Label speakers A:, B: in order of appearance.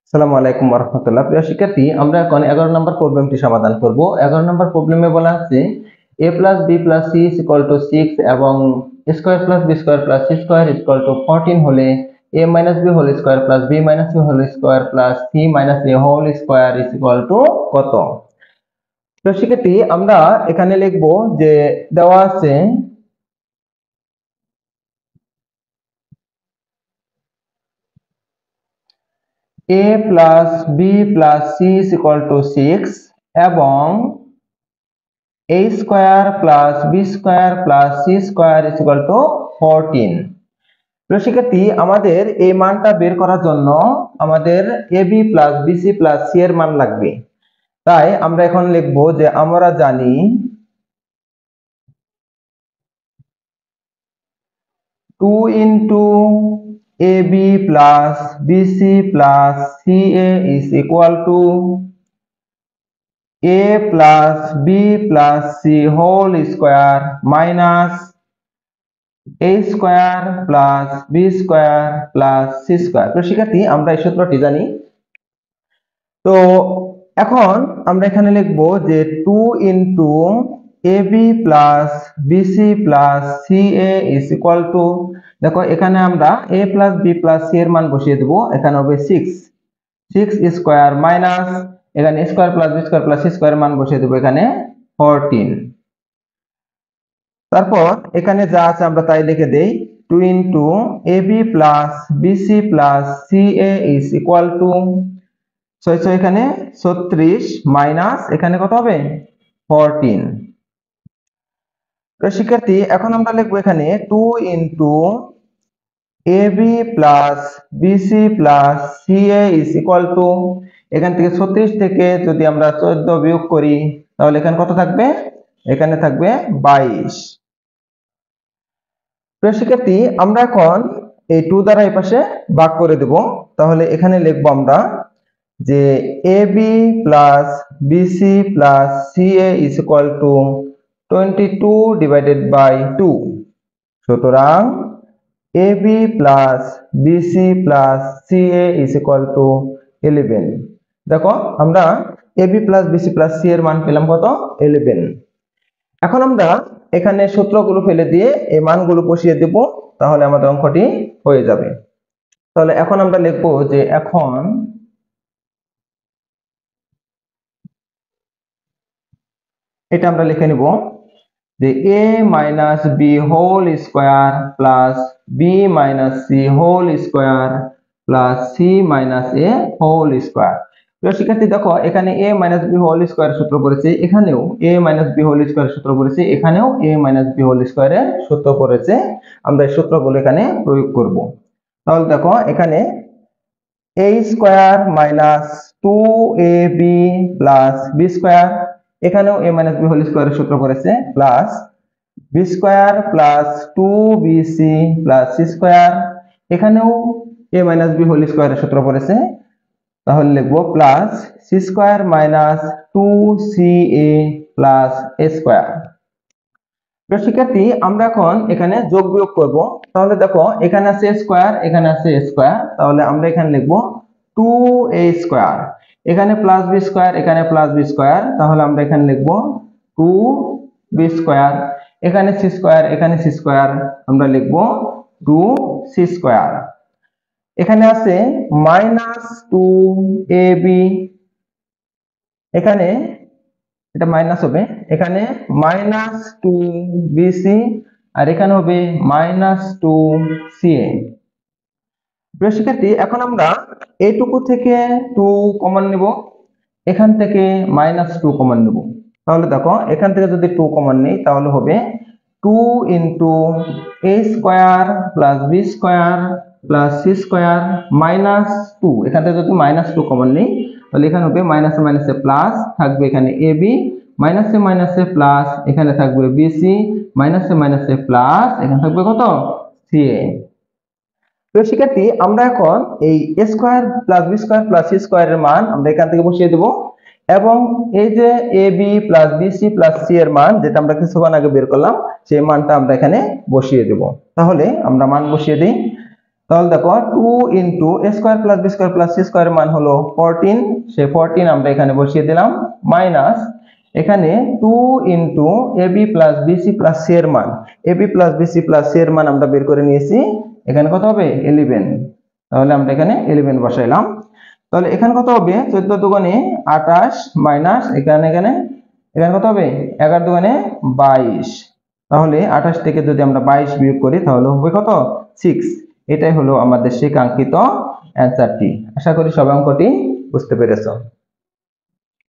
A: আসসালামু আলাইকুম ওয়া রাহমাতুল্লাহ। প্রিয় শিক্ষার্থী, আমরা এখন 11 নম্বর প্রবলেমটি সমাধান করব। 11 নম্বর প্রবলেমে বলা আছে a + b + c = 6 এবং a² + b² + c² = 14 হলে a - b² + b - c - a কত? প্রিয় শিক্ষার্থী, আমরা এখানে লিখব যে দেওয়া আছে a plus b plus c is equal to 6 এবং a square plus b square plus c square is equal to 14। প্রিয় শিক্ষার্থী, আমাদের এই মানটা বের করার জন্য আমাদের ab plus bc plus c এর মান লাগবে। তাই আমরা এখন লিখব যে আমরা জানি two into ab plus bc plus ca is equal to a plus b plus c whole square minus a square plus b square plus c square। তো শিক্ষার্থী, আমরা এই সূত্রটি জানি। তো এখন আমরা এখানে লিখব যে 2 into ab plus bc plus ca is equal to, দেখো এখানে আমরা a plus b plus c এর মান বসিয়ে দেব। এখানে হবে 6 স্কয়ার মাইনাস এখানে square plus B square plus C square মান বসিয়ে দেব এখানে 14। তারপর এখানে যা আছে আমরা তাই লিখে দেই। 2 into ab plus BC plus CA is equal to 6 এখানে 36 মাইনাস এখানে কত হবে 14। তো শিক্ষার্থী, এখন আমরা লিখবো এখানে 2 into ab plus BC plus CA is equal to, এখান থেকে 36 থেকে যদি আমরা 14 বিয়োগ করি তাহলে এখানে কত থাকবে? এখানে থাকবে 22। প্রিয় শিক্ষার্থী, আমরা এখন এই 2 দ্বারা এই পাশে ভাগ করে দেব। তাহলে এখানে লিখবো আমরা যে ab plus BC plus CA is equal to 22 divided by 2। সুতরাং ab plus BC plus CA is equal to 11। দেখো আমরা ab plus BC plus C এর মান পেলাম কত? 11। এখন আমরা এখানে সূত্রগুলো ফেলে দিয়ে এই মানগুলো বসিয়ে দেব, তাহলে আমাদের অঙ্কটি হয়ে যাবে। তাহলে এখন আমরা লিখবো যে এখন এটা আমরা লিখে নিব যে a minus B whole square plus B minus C whole square plus C minus A whole square. শিক্ষার্থী, দেখো এখানে a minus B whole square সূত্র পড়েছে, এখানেও a minus B whole square সূত্র পড়েছে, এখানেও a মাইনাস বি হোল স্কোয়ারের সূত্র পড়েছে। আমরা এই সূত্রগুলো এখানে প্রয়োগ করব। তাহলে দেখো এখানে a square minus 2ab plus B square, এখানেও a মাইনাস বি হোল স্কোয়ারের সূত্র পড়েছে, plus B square plus 2bc plus C square, এখানেও a মাইনাস বি হোল স্কোয়ারের সূত্র পড়েছে। তাহলে লিখবো plus C square minus 2ca plus a square. প্রিয় শিক্ষার্থী, আমরা এখন এখানে যোগ বিয়োগ করব। তাহলে দেখো এখানে আছে স্কোয়ার, এখানে আছে স্কোয়ার, তাহলে আমরা এখানে লিখবো 2a স্কোয়ার, এখানে প্লাস বি স্কোয়ার, এখানে প্লাস বি স্কোয়ার, তাহলে আমরা এখানে লিখবো 2b স্কোয়ার, এখানে সি স্কোয়ার, এখানে সি স্কোয়ার, আমরা লিখবো 2c স্কোয়ার। এখানে আছে মাইনাস 2ab, এখানে এটা মাইনাস হবে, এখানে মাইনাস 2bc আর এখানে হবে মাইনাস 2ca। প্রিয় শিক্ষার্থী, এখন আমরা এইটুকু থেকে 2 কমন নেব, এখান থেকে মাইনাস 2 কমন নেব। তাহলে দেখো এখান থেকে যদি 2 কমন নেই তাহলে হবে 2 into a square plus B square plus C square minus 2, এখান থেকে যদি মাইনাস 2 কমন নেই তাহলে এখানে হবে মাইনাসে মাইনাসে প্লাস থাকবে, এখানে ab মাইনাসে মাইনাসে প্লাস, এখানে থাকবে বিসি মাইনাসে মাইনাসে প্লাস, এখানে থাকবে কত? সিএ। তো শিক্ষার্থী, আমরা এখন এই a square plus B square plus C স্কয়ারের মান আমরা এখান থেকে বসিয়ে দেব, এবং এই যে ab plus BC plus C এর মান যেটা আমরা কিছুক্ষণ আগে বের করলাম সেই মানটা আমরা এখানে বসিয়ে দেব। তাহলে আমরা মান বসিয়ে দিই। তাহলে দেখো 2 into A square plus B square plus C square মান হলো 14, সেই 14 আমরা এখানে বসিয়ে দিলাম, মাইনাস এখানে 2 into A B plus BC plus C এর মান, A B plus BC plus C এর মান আমরা বের করে নিয়েছি, এখানে কত হবে 11, তাহলে আমরা এখানে 11 বসাইলাম। তাহলে এখানে কত হবে 14 দুগুণে 28 মাইনাস এখানে এখানে এখানে কত হবে 11 দুগুণে 22, তাহলে 28 থেকে যদি আমরা 22 বিয়োগ করি তাহলে হবে কত 6। এটাই হলো আমাদের সেই কাঙ্ক্ষিত অ্যান্সারটি। আশা করি সবাই অঙ্কটি বুঝতে পেরেছো।